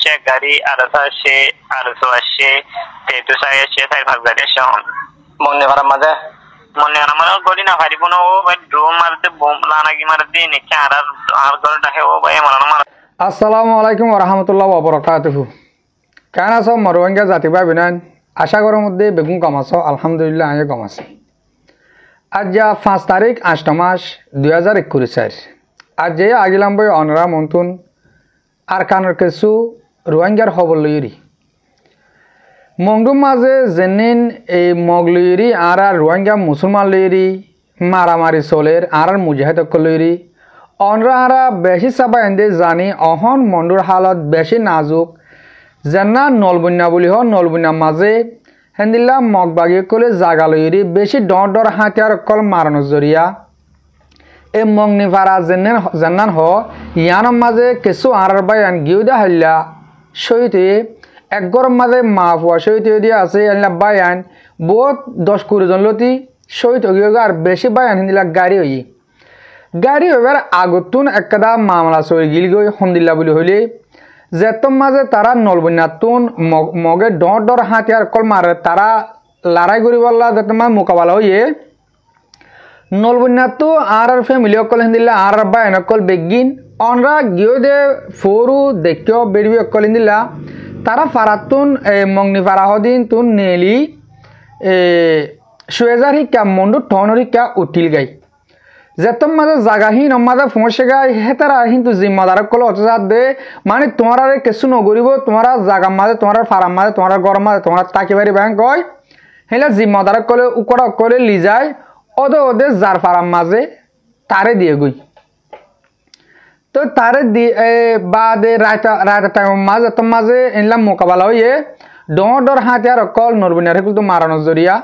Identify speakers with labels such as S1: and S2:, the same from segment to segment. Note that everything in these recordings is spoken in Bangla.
S1: আসে গাড়ি আরসা আসে আরসো আসে তেতু সাই আসে তাই ভাগ গাড়ি আসে হন
S2: মনে করার মাঝে
S1: মনে আমার গড়ি না পারিব না ও ভাই ড্রোন মারতে বোম লানাগি মারতে নাকি আর গড়টা হে ও ভাই মার
S3: আসসালামু আলাইকুম ওরহামতুল্লাহ ওবরাকাতুহু কেন আছো মরুয়াঙ্গা জাতি ভাই বিনান আশা করার মধ্যে বেগুন কম আছো আলহামদুলিল্লাহ আমি কম আছি আজ যা 5 তারিখ 8 মাস 2021 আজ যে আগিলাম বই অনরা মন্তুন আর কানের কিছু রোহিঙ্গার খবর লইরি মংডুম মাঝে জেনিন এই মগ লইরি আর রোহিঙ্গা মুসলমান লইরি মারামারি চলের আর মুজাহিদ লইরি অনরা আরা বেশি চাবা এনে জানি অহন মন্ডুর হালত বেশি নাজুক যেনা নলবন্যা বুলি হয় নলবন্যার মাঝে হেন্দিল্লা মগবাগী কলে জাগা লইরি বেশি ডর হাতিয়ার অকল মারানোর জরিয়া এই মগনিফারা জেনান হ ইয়ানোর মাঝে কিছু আর বায়ান গিউদা হাল্লা সহিতে এক গরম মাঝে মা ফুয়া সহিতে দিয়ে আছে এলা বায়ান বহুত 10-20 জন লতি সহিত আর বেশি বায়ান হিন্দিলা গাড়ি হইবার আগতুন একটা মামলা চলি গিল গই সন্দিল্লা বুলি হইলে যেতম মাঝে তারা নলবন্যাতুন মগে ডর হাতিয়ার কল মারে তারা লড়াই করিবলা যেত মোকাবিলা হইয়ে নলবন্যাতু আর ফ্যামিলি অকল হিন্দিল্লা আর বায়ন অকল বেগিন অনরা গিয়ে দে ফোরু দেখিও বেড়বি অকল হিন্দিল্লা তারা ফারাতুন মংনি ফারাহদিন তুন নেলি সুয়েজার হিকা মন্ডু টনর হিকা উঠিল গাই যেতম মাঝে জাগাহীন মাঝে ফোঁসে গাই হেতারা কিন্তু জিম্মাদার কল অতজাত দে মানে তোমার কিছু নগরিব তোমার জাগা মাঝে তোমার ফারাম মাঝে তোমার গরম মাঝে তোমার তাকিবারি ব্যাংক হয় হেলে জিম্মাদার কলে উকড়া কলে লিজায় ওদে যার ফারাম মাঝে তারে দিয়ে গই তো তারে দিয়ে বাদে রায়তা টাইম মাঝে এত মাঝে এনলাম মোকাবেলা হইয়ে ডর হাতিয়ার অকল নরবনিয়ার কিন্তু মারানোর জরিয়া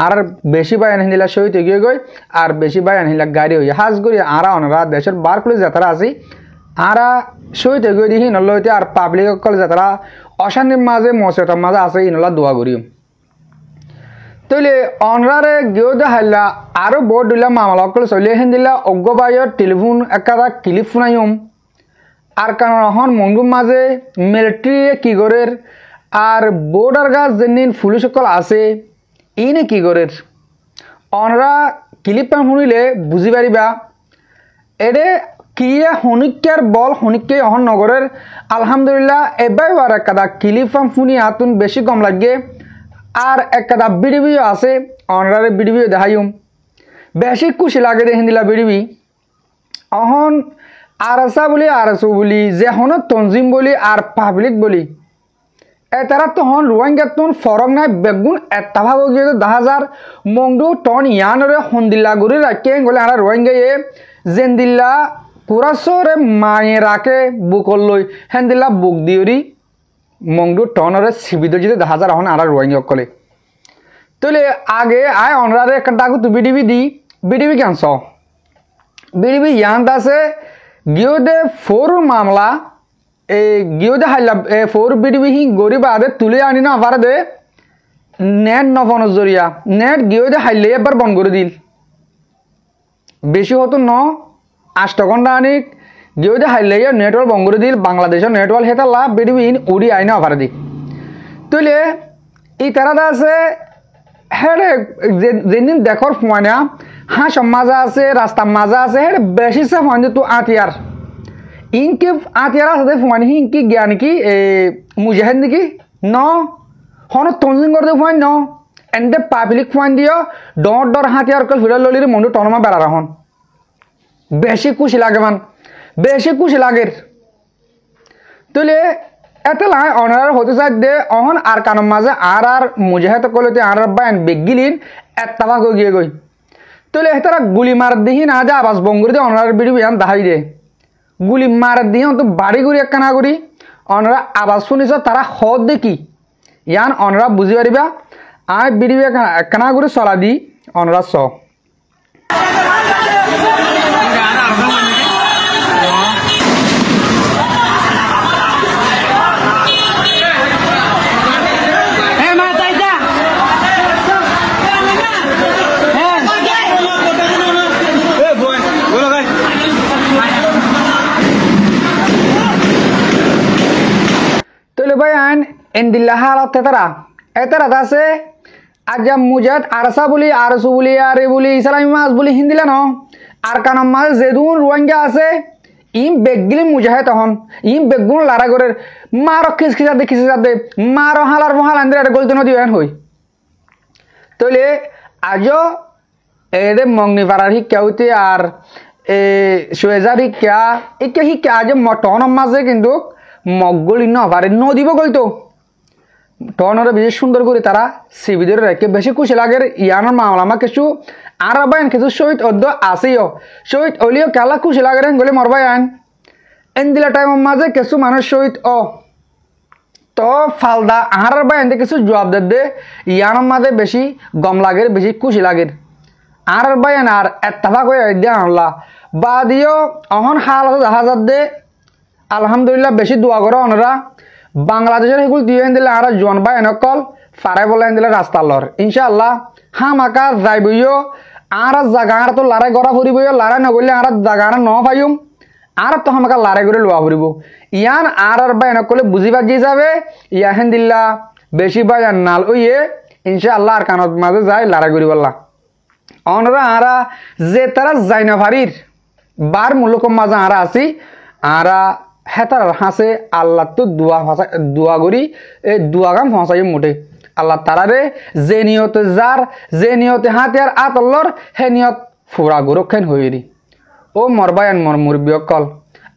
S3: আর বেশি বায়ান হিলা সহিত এগিয়ে গই আর বেশি বায়ান হিলা গাড়ি হইয়া হাজ করি আরা অনরা দেশের বার খুলে যাতারা আছি আরা সহিত এগিয়ে দিয়ে নল হইতে আর পাবলিক অকল যাতারা অশান্তির মাঝে মসেটার মাঝে আছে ইনলা দোয়া করি তইলে অনরারে গিয়ে দেখাইলা আরো বহুত দিলা মামলা অকল চলিয়ে হেন দিলা অজ্ঞবায়র টেলিফোন একটা ক্লিপ শুনাইম আর কারণ হন মঙ্গুর মাঝে মিলিটারি কি করে আর বর্ডার গাছ যেদিন পুলিশ সকল আছে ইনে কি করে অনরা ক্লিপ শুনিলে বুঝি পারিবা এরে কিয়ে শনিক্যার বল শনিক্যে অহন নগরের আলহামদুলিল্লাহ এবার একটা ক্লিপ শুনি হাতুন বেশি কম লাগে আর একটা বিডিবিও আছে অনরারে বিডিবিও দেখাইম বেশি খুশি লাগে দেখেন দিলা বিডিবি অহন আরসা বলি আরসো বলি যে হন তঞ্জিম বলি আর পাবলিক বলি তারা তো হন রোহিঙ্গা তুন ফরক নাই বেগুন একটা ভাগ গিয়ে 10,000 মংডু টন ইয়ানরে হন্দিল্লা গুড়ি রাখে গলে আর রোহিঙ্গা জেন্দিল্লা পুরা সরে মায়ে রাখে বুকল লই হেন্দিল্লা বুক দিওরি মংডু টনরে সিবিদ যদি 10,000 হন আর রোহিঙ্গা কলে তাহলে আগে আয় অনরারে একটা ডাকু তু বিডিবি ক্যান্স বিডিবি ইয়ান আছে গিয়ে দে ফোর মামলা গিয়ে দে হাইলা ফোর বিডিবি হি গরিব আদে তুলে আনি না আবার দে নেট নফন জরিয়া নেট গিয়ে দে হাইলে এবার বন্ধ করে দিল বেশি হতো 8 ঘন্টা আনি গিয়ে দে হাইলে নেটওয়ার্ক বন্ধ করে দিল বাংলাদেশের নেটওয়ার্ক হেতা লাভ বিডিবি উড়ি আইনা আবার দি তুলে এই তারা আছে হ্যাঁ যেদিন দেখর ফোয়ানা হাঁস মাজা আছে রাস্তা মাজা আছে হ্যাঁ বেশি সে ফোন তো আতিয়ার ইনকে আতিয়ার আছে ফোন ইনকি জ্ঞান কি মুজাহিদ নাকি ন হন তঞ্জিং করতে ফোন ন এন্ডে পাবলিক ফোন দিও ডর হাতিয়ার কল ফিরে ললির মন্ডু টনমা বেড়া হন বেশি খুশি লাগে বেশি খুশি লাগে তুলে এত লাই অনার হতে চাই দে অহন আর কানম মাঝে আর মুজাহিদ কলতে আর বায়ান বেগিলিন একটা ভাগ গিয়ে গই তুলে হেতারা গুলি মার দিহি না যা আবাস বঙ্গুরি দিয়ে অনার বিড়ি বিয়ান দাহাই দে গুলি মার দিহি তো বাড়ি গুড়ি একখানা করি অনরা আবাস শুনিছ তারা হদ দেখি ইয়ান অনরা বুঝি পারিবা আয় বিড়ি একখানা করে চলা দি অনরা চ এন্দিল্লা হালত এতারা আছে আজা মুজাদ আরসা বলি আরসু বলি আরে বলি ইসলামী মাছ বলি হিন্দিলা ন আর কানাম মাছ যেদুন রোহিঙ্গা আছে ইম বেগগিলি মুজাহে তখন ইম বেগুন লারা করে মারো খিসখিসা দে মারো হালার মহাল আন্দ্রে একটা গলিত নদী হই তইলে আজও এদের মংনি পাড়ার শিক্ষা হইতে আর সুয়েজার শিক্ষা আজ টনের মাঝে কিন্তু মগগলি নভারে নদীব গলতো টনরে বেশি সুন্দর করে তারা সিবিদের রেখে বেশি খুশি লাগে ইয়ানোর মামলামা কিছু আর বাইন কিছু শহীদ অদ্য আসেও শহীদ অলিও কেলা খুশি লাগে গলে মরবাই আন এন্দিলা টাইমের মাঝে কিছু মানুষ শহীদ তো ফালদা আর বাইন কিছু জবাব দে ইয়ানোর মাঝে বেশি গম লাগে বেশি খুশি লাগে আর বাইন আর এত্তাফাক হয়ে দিয়া আনলা বা দিও অহন হাল দেখা যাত দে আলহামদুলিল্লাহ বেশি দোয়া করো ওনারা বাংলাদেশের সেগুলো দিয়ে দিলে আর জন বা এনেকল ফারে বলে দিলে রাস্তা লর ইনশাআল্লাহ হামাকা যাইবইও আর জাগা আর তো লারাই গড়া ফুরিবইও লারাই নগরলে আর জাগা আর ন পাইম আর তো হামাকা লারাই করে লোয়া ফুরিব ইয়ান আর বা এনেকলে বুঝি বাজি যাবে ইয়াহেন দিল্লা বেশি বা নাল ওইয়ে ইনশাআল্লাহ আর কানত মাঝে যাই লারাই করি বললা অনরা আরা যে তারা যাই না ভারির বার মুলুকম মাঝে আরা আছি আরা হেতার হাসে আল্লাহ তো দোয়া করি এই দোয়া কাম হাসাই মোটে আল্লাহ তারারে যে নিয়তে হাতে আর আতল্লর হে নিয়ত ফুরা গুরক্ষেন হইরি ও মরবায়ন মর মুরব্বী কল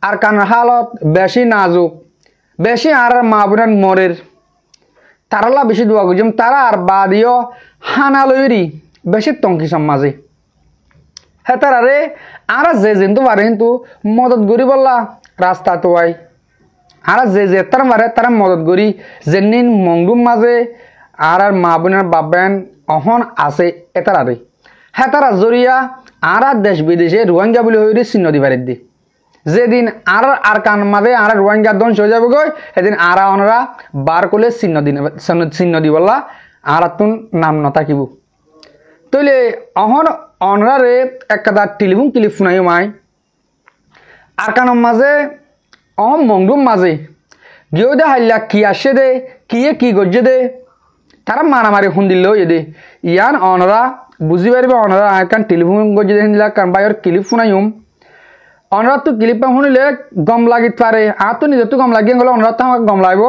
S3: আর কান হালত বেশি নাজুক বেশি আর মা বোনের মরের তারালা বেশি দোয়া করছিম তারা আর বাদিও হানা লইরি বেশি টঙ্কি সমাজে হেতারে আর যে যেন্তু পারে কিন্তু মদত করি বললা রাস্তা তো আই আর যে তারা মারে তারা মদত করি যেনিন মংডুম মাঝে আর মা বোনের বাবেন অহন আছে এতারে হেতারা জরিয়া আর দেশ বিদেশে রোহিঙ্গা বলে হইরে চিহ্ন দিবারে দি যেদিন আর কান মাঝে আর রোহিঙ্গা ধ্বংস হয়ে যাবে গই সেদিন আর ওনারা বার করলে চিহ্ন দি বললা আর তুন নাম নথাকিব তইলে অহন অনরারে একটা টেলিফোন ক্লিপ শুনাই মাই আর কানম মাঝে মংডুম মাঝে গিয়েও দে হাইলা কি আসে দে কি গজ্জে দে তারা মারামারি শুনিল দে ইয়ান অনরা বুঝি পারিবে অনরা কান টেলিফোন গজ্জে দিলা কারণ বাইর ক্লিপ শুনাইম অনরা তো ক্লিপ শুনিলে গম লাগিত পারে আর তো নিজে তো গম লাগিয়ে গেলে অনরা তো আমাকে গম লাগব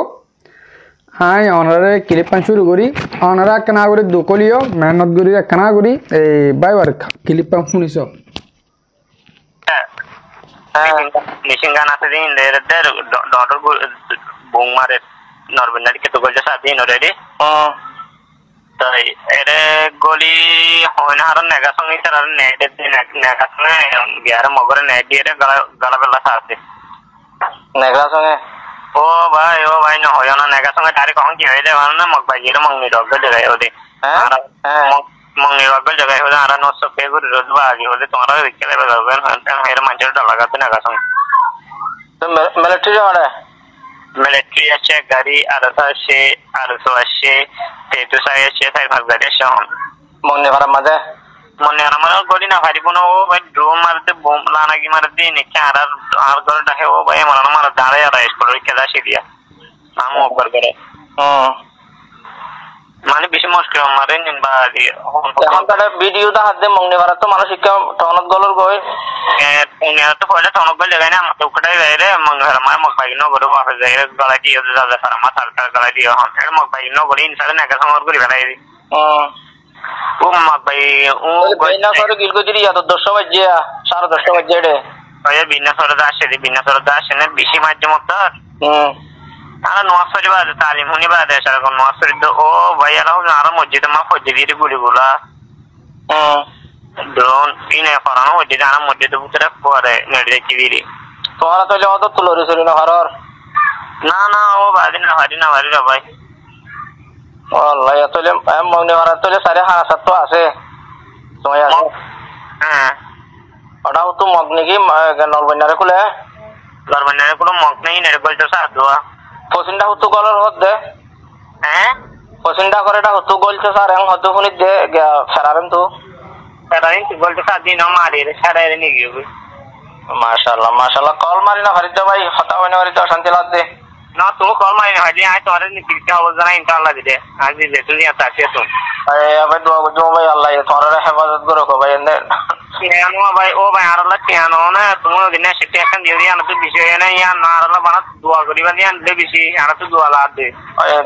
S3: হাই অনরে ক্লিপ শুরু করি অনরা কেনা করে দোকলিও মেহনত করি কেনা করি এই বাইবার ক্লিপ শুনিছ
S1: মিশিং গান আছে দিন লেরদের ডটর বুং মারে নরবেনারি কে তো গজা সাদিন অলরেডি তাই এরে গলি হয় না আর নেগা সঙ্গে তার নেট নেগা সঙ্গে বিয়ার মগরে নেট দিয়ে গলা বেলা সাথে নেগা সঙ্গে ও ভাই না হয় না নেগা সঙ্গে তারিখ কখন কি হইলে মানে মগ বাজিরে মংনি ডগল জায়গায় ওদে মংনি ডগল জায়গায় ওদে আর নো সব পে করে রোজবা আগে ওদে তোমারা রিক্সা লেবে যাবেন হের মাঞ্চের লাগাতে নেগা সঙ্গে তো মিলিটারি আছে গাড়ি আরসো আসে তেতু সাই আছে তাই ভাগ গাড়ি আছে মনে করা মাঝে গড়ি না পারিব না ও ভাই ড্রোন মারতে বোম লানাগি মারতে নিচে আর গড় ডাকে ও ভাই মারা দাঁড়ায় আর স্কুল খেলা সিরিয়া নাম ওপর করে মানে বেশি মুশকিল মারে নিন বা এখন তাহলে ভিডিওটা হাত দিয়ে মংনি মারা তো মানুষ শিক্ষা টনত গলর গই উনিয়া তো পয়লা টনত গল জায়গায় না আমাকে উকটাই যায় রে মংনি মারা মায় মগ বাইন গরু বাপে যায় রে গলা দিয়ে দাদা সারা মাথা গলা দিয়ে হন এর মগ বাইন গরি ইনসালে নাকা সমর করি ফেলাই দি ও মগ বাই ও বাইনা করে গিলগজিরি যত 10 বাজে 10:30 বাজে রে ওই বিনা সরদা আসে না বেশি মাধ্যমত আর নোয়াসরি বাদে তালিম হুনি বাদে সারকম নোয়াসরি তো ও ভাইয়া আর মসজিদে মা ফজরির গুলিগুলা ড্রোন ইনে ফরানো মসজিদে আর মসজিদে ভিতরে পরে নেড়ে কিবিরি তোরা তো অত তুলরে সরি না হারার না ও বাদি না ভাই ভাই আল্লাহ এতলে মনে মারা তোলে 7:30 তো আছে সময় আছে হ্যাঁ ওটাও তো মগ নাকি নরবন্যারে খুলে মগ নেই নেড়ে কইতো সাদুয়া পছন্দা হতো গলর হদে হ্যাঁ পছন্দা করেটা হতো গলছে স্যার এম হতো শুনি দে ফেরারেন তো গলতে সাদিন মারি রে সারারে নি গিয়ে মাশাআল্লাহ কল মারি না হরিদা ভাই হতা হইনা হরিদা শান্তি লাগ দে না তো কল মারি হয় যে আই তোরে নি কিতে হবো জানা ইনশাআল্লাহ দিদে আজ দিদে তুই আতা আছে তো
S3: আবার দোয়া করছো ভাই আল্লাহ তোরা হেফাজত করো ভাই এনে
S1: কেন ভাই ও ভাই আর আল্লাহ কেন না তুমি দিনে সেটা এখন দিয়ে দিয়া না তো বিষয় না ইয়া না আর আল্লাহ বানা দোয়া করিবা দিয়া দে বেশি আর তো দোয়া লা দে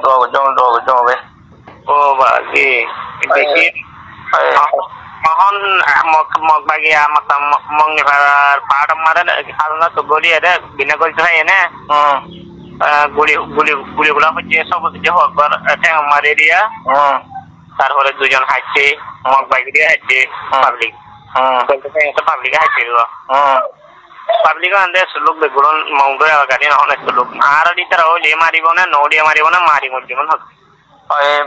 S3: দোয়া করছো ভাই
S1: ও বাজি বেশি mohon mok bagi mata mong ni para mara alna to goli ada bina gol to hai na guli gula hocche sob je hokbar ate amare dia tar hore dujon haচ্ছে mok bagi dia haচ্ছে public বলতে এটা পাবলিক হাইছে লো পাবলিক আন্দাজ লোক বেগুন মংদো গাড়ি না অনেক লোক আর দিতারা ওলে মারিব না নড়িয়া মারিব না মারি মধ্যে মন হচ্ছে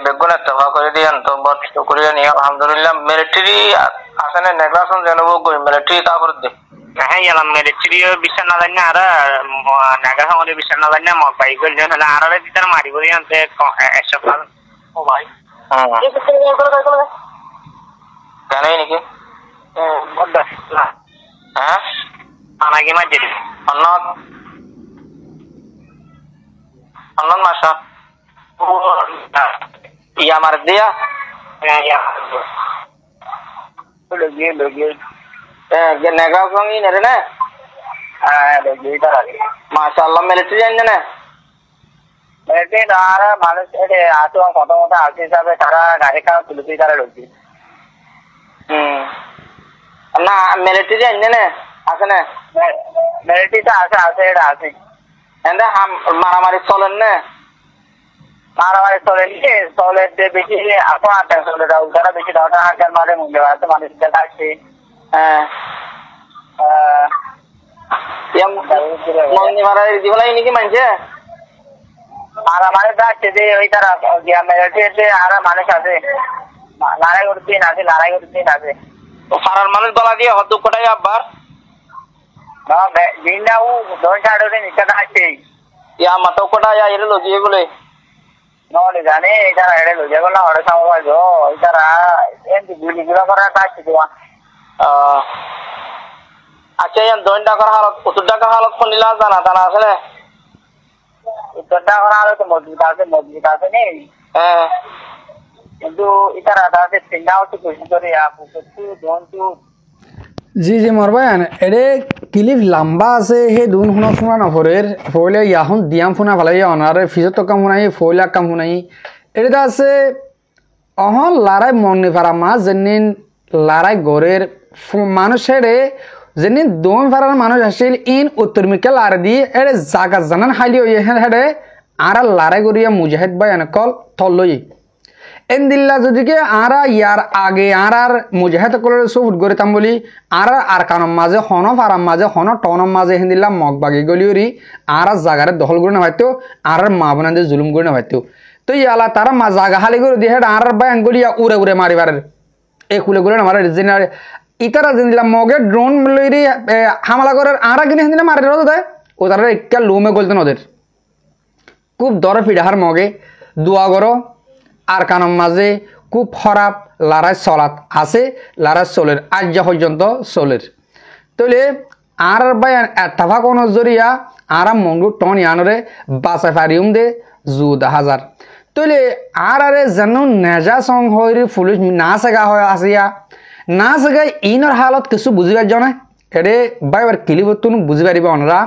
S1: বেগুন তফা করে দিয়ান তো বহুত শুকরিয়া নি আলহামদুলিল্লাহ মিলিটারি আসলে নেগ্রাসন জানবো কই মিলিটারি তারপর দে হ্যাঁ ইয়ালা মিলিটারি বিশাল না জানি আর নেগ্রাসন ওরে বিশাল না জানি মক বাই গল জান হলা আর দিতারা মারিব দিয়ান তে 100 পাল ও ভাই কেন নাকি বড় না হ্যাঁ আনাগে মাঝে অন্য মাসা iya mar dia ya logi nega song ini na logi tar masyaallah military anje na military dara মানুষ এতে আতো কত কত আছে হিসাবে তারা গাড়ি কাজ তুলতে তারা লোকি না military anje na আছে না military টা আছে এটা আছে এন্ড মারামারি চলেন না মারামারি চলে নিয়ে চলে বেশি আপা আটা চলে দাও যারা বেশি দাওটা হাজার মারে মুখে আছে মানুষ দেখাচ্ছে মঙ্গি মারা দিবলাই নাকি মানছে মারামারি দেখছে যে ওই তারা মেরেছে আর মানুষ আছে লড়াই করতে আছে ফারার মানুষ গলা দিয়ে হত কোটাই আবার দিনটাও দশ আড়ে নিচে আসছে ইয়া মাতো কোটা এর লোক এগুলো নলে জানে এটারা এড়ে লই যাগো না ওরে সময় গো এটারা এন্টি গুলিগুলো করা কাছে দিবা আচ্ছা ইয়ান 2 টাকার হালত 70 টাকার হালত কোনিলা জানা জানা আছে 70 টাকার হালত মজবুত আছে নেই কিন্তু এটারা দাতে সিঙ্গাও তো কোশিশ করে আপু কিছু দন্তু
S3: জি জি মরবায়ান এড়ে ক্লিপ লম্বা আছে হে দুন হুনা ফুনা নফরের ফইলে ইয়াহন দিয়াম ফুনা ভালাই অনারে ফিজত কাম হুনাই ফইলা কাম হুনাই এড়ে আছে অহন লারাই মননি পারা মা জেনিন লারাই গরের মানুষের জেনিন দোন পারার মানুষ আসিল ইন উত্তর মিকে লার দি এড়ে জাগা জানান হাইলি ওই হেডে আর লারাই গরিয়া মুজাহিদ বায়ান কল থলই এন দিল্লা যদিকে আরা ইয়ার আগে আর মুজাহিদ কলরে সুফুট গরিতাম বলি আর কানম মাঝে হন ফারাম মাঝে হন টনম মাঝে হেন দিল্লা মগ বাগি গলিওরি আর জাগারে দখল করে না হয়তো আর মা বোনাদের জুলুম করে না হয়তো তো ইয়ালা তারা মা জাগা হালি করে দিয়ে আর বায়ান গলিয়া উড়ে উড়ে মারিবার এ কুলে গুলে না মারে জেনারে ইতারা যেন দিলা মগে ড্রোন লইরি হামলা করার আরা কিনে হেন দিলা মারি রদ দেয় ও তারা একটা লুমে গলতেন ওদের খুব দর ফিডাহার মগে দোয়া করো আর কানম মাঝে খুব খারাপ লড়াই চলাত আছে লড়াই চলের আজ পর্যন্ত চলের তলে আর বায়ান এতফা কোন জরিয়া আর মঙ্গু টন ইয়ানরে বাঁচাই পারিম দে জু 10,000 তলে আর আরে যেন নেজা সং হইরি পুলিশ না সেগা হয়ে আসিয়া না সেগাই ইনর হালত কিছু বুঝিবার জনে এরে বাইবার কিলিবতুন বুঝি পারিবা অনরা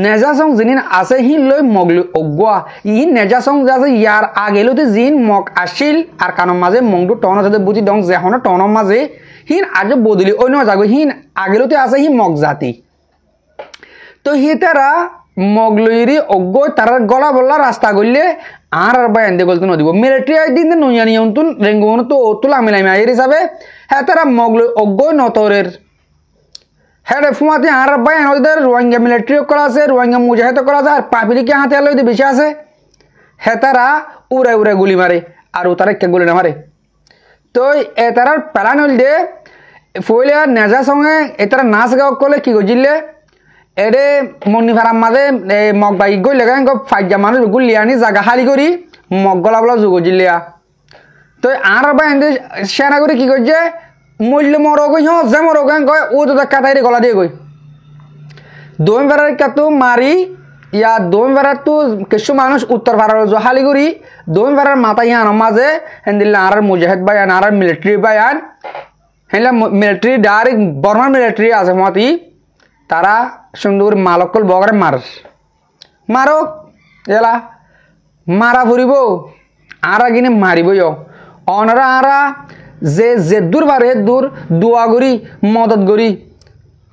S3: নেজা সং জিনিন আছে হি লই মগলি অগুয়া ই নেজা সং যাছে ইয়ার আগেলতে জিন মগ আসিল আর কানম মাঝে মংডু টন আছে বুঝি দং যেহন টনম মাঝে হিন আজ বদলি অন্য যাগো হিন আগেলতে আছে হি মগ জাতি তো হি তারা মগলইরি অগ্গ তার গলা বল্লা রাস্তা গইলে আর বায়ান দে গলতো নদিব মিলিটারি আইদিন নইয়া নিয়ন্তুন রেঙ্গন তো তুলা মিলাই মাইর হিসাবে হ্যাঁ তারা মগলই অগ্গ নতরের হেড ফুমাতে আর বায়ান ওদের রোহিঙ্গা মিলিটারি করা আছে রোহিঙ্গা মুজাহিদ করা আছে আর পাবলিকে হাতে আলো বেশি আছে হেতারা উড়ে উড়ে গুলি মারে আর তারা কে গুলি না মারে তো এতারার প্যালান হল দে ফইলে নেজা সঙ্গে এতারা নাচ গাও করলে কি গজিলে এডে মন্নি ফারাম মাঝে মগ বাইক গই লেগা ফাইজা মানুষ গুলি আনি জাগা খালি করি মগ গলা বলা যোগ জিলিয়া তো আর বায়ান সেনা করে কি করছে মূল্য মরো গই যে মরো গান কয় ও তো দেখা তাইরে গলা দিয়ে গই দোম বেড়ার কাতু মারি ইয়া দোম বেড়ার তো কিছু মানুষ উত্তর ভারত জহালিগুড়ি দোম বেড়ার মাথা ইয়ান মাঝে হেন্দিল্লা আর মুজাহিদ বায়ান আর মিলিটারি বায়ান হেলা মিলিটারি ডাইরেক্ট বর্মা মিলিটারি আছে মতি তারা সুন্দর মালকল বগরে মারক এলা মারা ফুরিব আরা কিনে মারিবই অনরা আরা যে দূর বারে দূর দোয়া করি মদত করি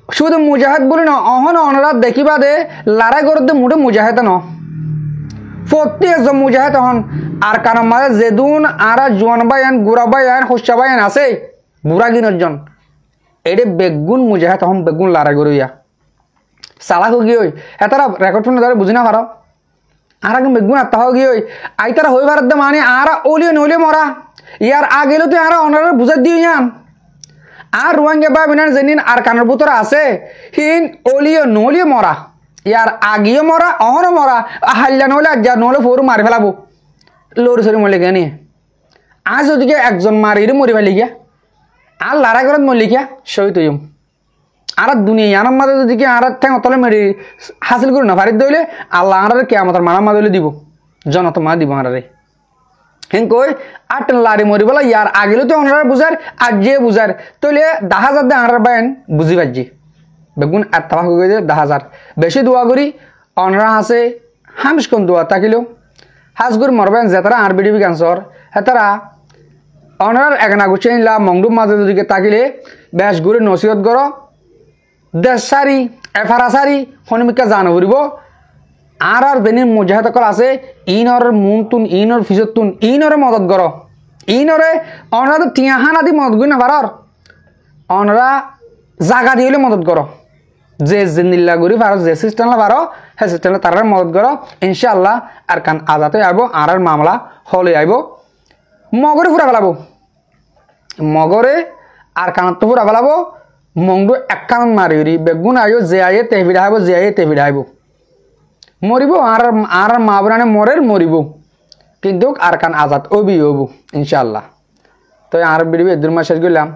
S3: শুধু মুজাহিদ বলি না অহন অনরা দেখিবা দে লড়াই করতে মুঠে মুজাহিদ ন প্রত্যেক মুজাহিদ হন আর কারণ মাঝে যেদুন আরা জোয়ান বায়ান গুড়া বায়ান হোসা বায়ান আছে বুড়া গিনজন এডে বেগুন মুজাহিদ হন বেগুন লড়াই করিয়া সালাক গিয়ে এতারা রেকর্ড শুনে তারা বুঝি না পারো আর বেগুন আত্মা হোক গিয়ে আই তারা হয়ে পারত মানে আরা ওলিও নলিও মরা ইয়ার আগেলো তো আরা অনারা বুঝাই দিয়ে যান আর রোহিঙ্গা বা বিনান যেদিন আর কানের ভিতরে আছে হিন ওলিও নলিও মরা ইয়ার আগিও মরা অহনও মরা হাল্লা নহলে আজ্জা নহলে ফোর মারি ফেলাবো লড়ি সরি মরলে গিয়া নিয়ে আজ ওদিকে একজন মারিরে মরি ফেলি গিয়া আর লড়াই করত মরলি গিয়া শহীদ হইম আর দুনিয়া ইয়ানোর মাঝে যদি আর ঠ্যাং তলে মেরি হাসিল করি না ফারিদ দইলে আল্লাহ আর কে আমাদের মারা মাদলে দিব জনত মা দিব আরে হেন কই আট লারি মরি বলা ইয়ার আগেলে তো ওনারা বুঝার আর যে বুঝার তইলে 10,000 দে আনার বাইন বুঝি পাচ্ছি বেগুন আত্মা হয়ে গেছে 10,000 বেশি দোয়া করি ওনারা আছে হামিস কম দোয়া তাকিলেও হাসগুর মরবেন যেতারা আর বিডিবি ক্যান্সার হেতারা ওনার একনা গুছিয়ে নিলা মংডুব মাঝে দিকে তাকিলে বেশ ঘুরে নসিহত করো দেশ সারি এফারা সারি হনুমিকা জানো ফুরিব আর যেদিন মুজাহিদ কল আছে ইনর মুন তুন ইনর ফিজত তুন ইনরে মদত কর ইনরে অনরা তো টিয়াহান আদি মদত করি না পারর অনরা জাগা দিয়ে মদত কর যে জিন্দিল্লা করি পারো যে সিস্টেমে পারো সেই সিস্টেমে তারা মদত কর ইনশাআল্লাহ আর কান আজাতে আইব আর মামলা হলে আইব মগরে ফুরা ফেলাবো মগরে আর কানত ফুরা ফেলাবো মংডু একান মারি বেগুন আইও যে আইয়ে তে ভিড়াইব যে আইয়ে তে ভিড়াইব মরিব আর মা বোনানে মরের মরিব কিন্তু আর কান আজাদ ওবি হবু ইনশাআল্লাহ তো আর বিডিবি এদুর মাস শেষ করলাম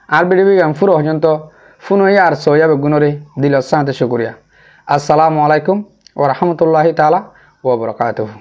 S3: আর বিডিবি ফুরো পর্যন্ত ফোন হয়ে আর সইয়া বেগুনরে দিল সাথে শুকরিয়া আসসালামু আলাইকুম ওয়া রাহমাতুল্লাহি তাআলা ওয়া বারাকাতুহু।